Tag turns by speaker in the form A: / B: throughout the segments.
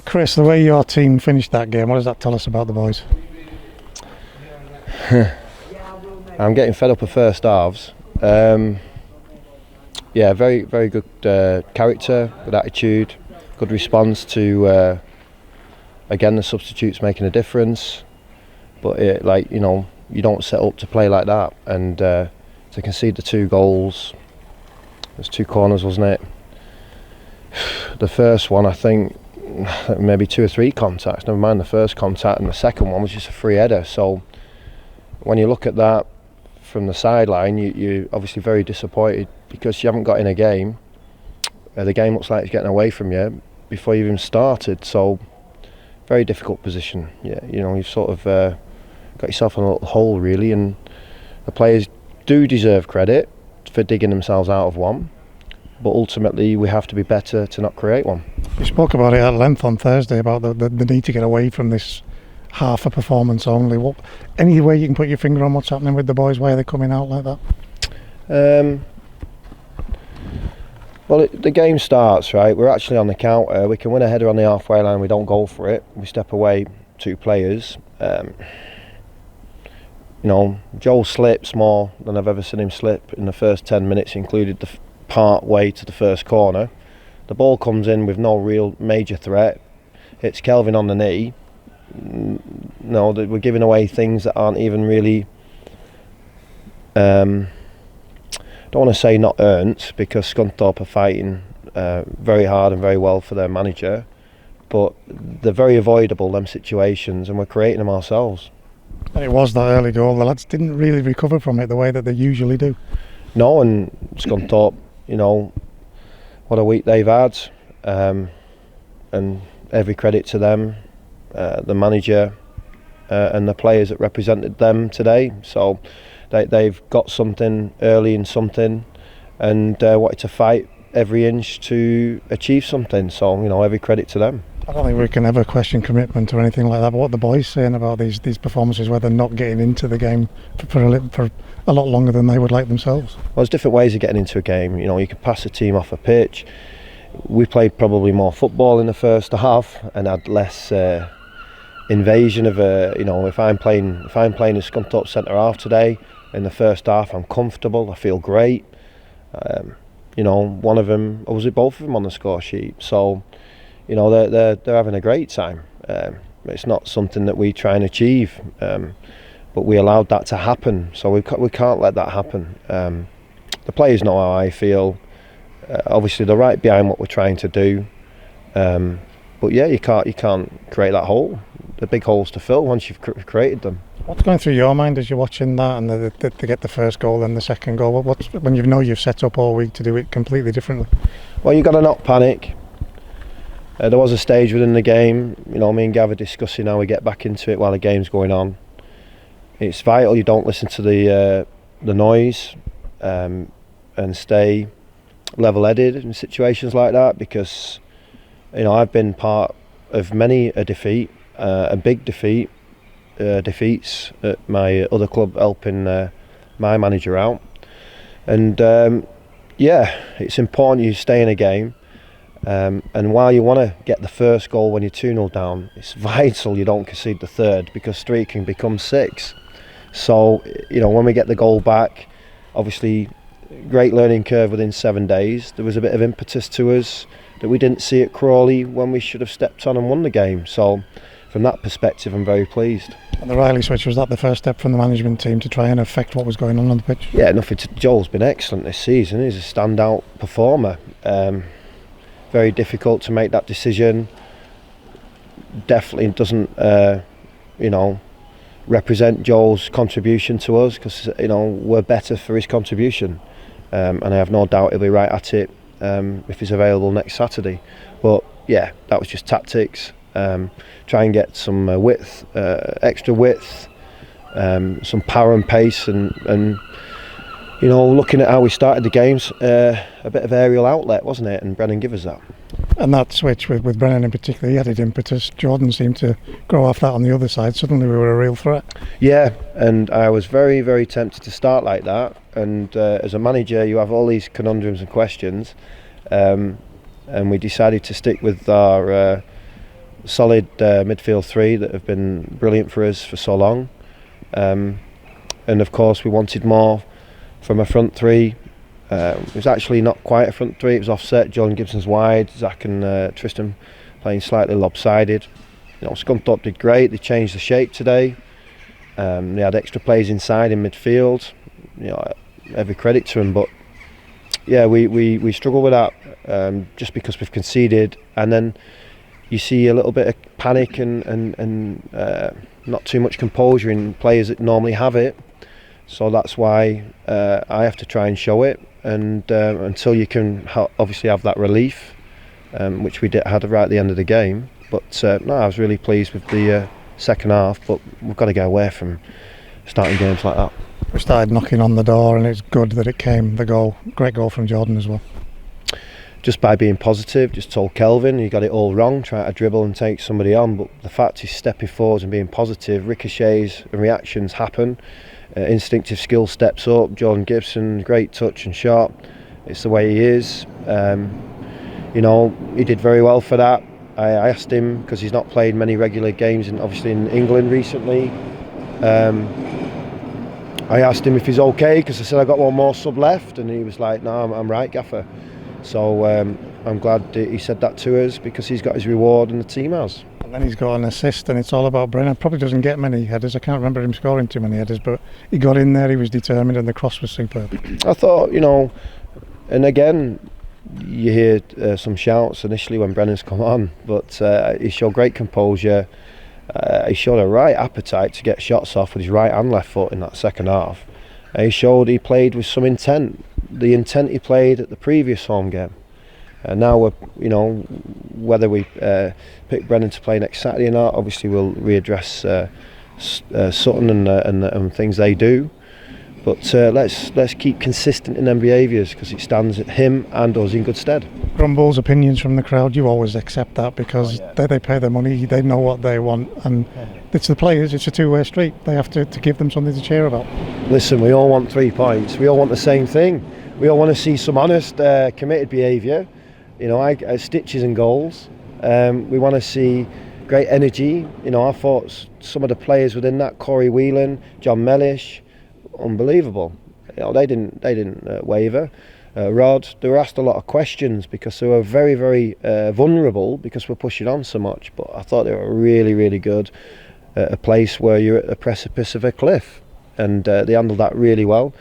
A: Chris, the way your team finished that game, what does that tell us about the boys?
B: I'm getting fed up of first halves. Yeah, very good character, good attitude, good response to again the substitutes making a difference. But you don't set up to play like that, and to concede the 2 goals. There's 2 corners, wasn't it? The first one, I think, maybe 2 or 3 contacts. Never mind the first contact, and the second one was just a free header. So when you look at that from the sideline, you're obviously very disappointed because you haven't got in a game. The game looks like it's getting away from you before you even started. So very difficult position. Yeah, you've sort of got yourself in a little hole really, and the players do deserve credit for digging themselves out of one. But ultimately, we have to be better to not create one.
A: You spoke about it at length on Thursday about the need to get away from this half a performance only. Any way you can put your finger on what's happening with the boys? Why are they coming out like that?
B: Well, the game starts, right? We're actually on the counter. We can win a header on the halfway line. We don't go for it. We step away 2 players. Joel slips more than I've ever seen him slip in the first 10 minutes, included the part way to the first corner. The ball comes in with no real major threat. Hits Kelvin on the knee. No, we're giving away things that aren't even really. Don't want to say not earned, because Scunthorpe are fighting very hard and very well for their manager, but they're very avoidable, them situations, and we're creating them ourselves.
A: And it was that early goal. The lads didn't really recover from it the way that they usually do.
B: No, and Scunthorpe, what a week they've had, and every credit to them, the manager and the players that represented them today. So they've got something early in something, and wanted to fight every inch to achieve something. So every credit to them.
A: I don't think we can ever question commitment or anything like that, but what the boys saying about these performances where they're not getting into the game for a lot longer than they would like themselves.
B: Well, there's different ways of getting into a game. You can pass a team off a pitch. We played probably more football in the first half and had less invasion of if I'm playing a Scunthorpe centre half today, in the first half I'm comfortable, I feel great. One of them, or was it both of them on the score sheet? So they're having a great time. It's not something that we try and achieve, but we allowed that to happen. So we can't let that happen. The players know how I feel. Obviously, they're right behind what we're trying to do. But yeah, you can't create that hole. The big holes to fill once you've created them.
A: What's going through your mind as you're watching that, and they get the first goal and the second goal? What's when you've set up all week to do it completely differently?
B: Well, you've got to not panic. There was a stage within the game, me and Gav are discussing how we get back into it while the game's going on. It's vital you don't listen to the noise and stay level-headed in situations like that, because I've been part of many a defeat, a big defeats at my other club, helping my manager out. And it's important you stay in a game. And while you want to get the first goal when you're 2-0 down, it's vital you don't concede the third, because 3 can become 6. So, when we get the goal back, obviously, great learning curve within 7 days. There was a bit of impetus to us that we didn't see at Crawley when we should have stepped on and won the game. So, from that perspective, I'm very pleased.
A: And the Riley switch, was that the first step from the management team to try and affect what was going on the pitch?
B: Yeah, Joel's been excellent this season. He's a standout performer. Very difficult to make that decision. Definitely doesn't, represent Joel's contribution to us, because we're better for his contribution, and I have no doubt he'll be right at it if he's available next Saturday. But yeah, that was just tactics. Try and get some width, extra width, some power and pace, and looking at how we started the games, a bit of aerial outlet, wasn't it? And Brennan gave us that.
A: And that switch with Brennan in particular, he added impetus. Jordan seemed to grow off that on the other side. Suddenly we were a real threat. Yeah,
B: and I was very, very tempted to start like that. And as a manager, you have all these conundrums and questions. And we decided to stick with our solid midfield three that have been brilliant for us for so long, and of course we wanted more from a front three. It was actually not quite a front three, it was offset. Jordan Gibson's wide, Zach and Tristan playing slightly lopsided. Scunthorpe did great, they changed the shape today. They had extra players inside in midfield. Every credit to them, but yeah, we struggle with that just because we've conceded, and then you see a little bit of panic and not too much composure in players that normally have it. So that's why I have to try and show it, and until you can obviously have that relief, which we had right at the end of the game. But no, I was really pleased with the second half, but we've got to go away from starting games like that.
A: We started knocking on the door, and it's good that it came, the goal. Great goal from Jordan as well.
B: Just by being positive, just told Kelvin he got it all wrong, trying to dribble and take somebody on, but the fact he's stepping forwards and being positive, ricochets and reactions happen, instinctive skill steps up. Jordan Gibson, great touch and shot, it's the way he is. He did very well for that. I asked him, because he's not played many regular games obviously in England recently, I asked him if he's okay, because I said I got one more sub left, and he was like, no, I'm right, Gaffer. So I'm glad he said that to us, because he's got his reward and the team has.
A: And then he's got an assist, and it's all about Brennan. Probably doesn't get many headers, I can't remember him scoring too many headers, but he got in there, he was determined, and the cross was superb.
B: I thought, and again, you hear some shouts initially when Brennan's come on, but he showed great composure. He showed a right appetite to get shots off with his right and left foot in that second half. He showed he played with some intent, the intent he played at the previous home game. Now whether we pick Brennan to play next Saturday or not, obviously we'll readdress Sutton and things they do. But let's keep consistent in them behaviours, because it stands him and us in good stead.
A: Grumbles, opinions from the crowd, you always accept that, because they pay their money, they know what they want, and it's the players, it's a two-way street. They have to give them something to cheer about.
B: Listen, we all want 3 points, we all want the same thing. We all want to see some honest, committed behaviour, stitches and goals. We want to see great energy. I thought some of the players within that, Corey Whelan, John Mellish, unbelievable. They didn't waver. Rod, they were asked a lot of questions because they were very, very vulnerable, because we're pushing on so much. But I thought they were really, really good at a place where you're at the precipice of a cliff, and they handled that really well.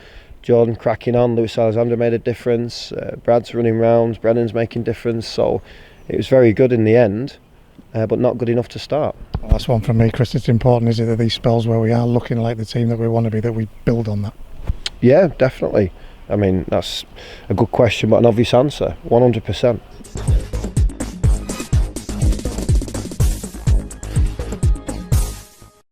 B: Jordan cracking on, Lewis Alexander made a difference, Brad's running rounds, Brennan's making difference, so it was very good in the end, but not good enough to start.
A: Well, that's one from me, Chris. It's important, is it, that these spells where we are looking like the team that we want to be, that we build on that?
B: Yeah, definitely. I mean, that's a good question, but an obvious answer, 100%.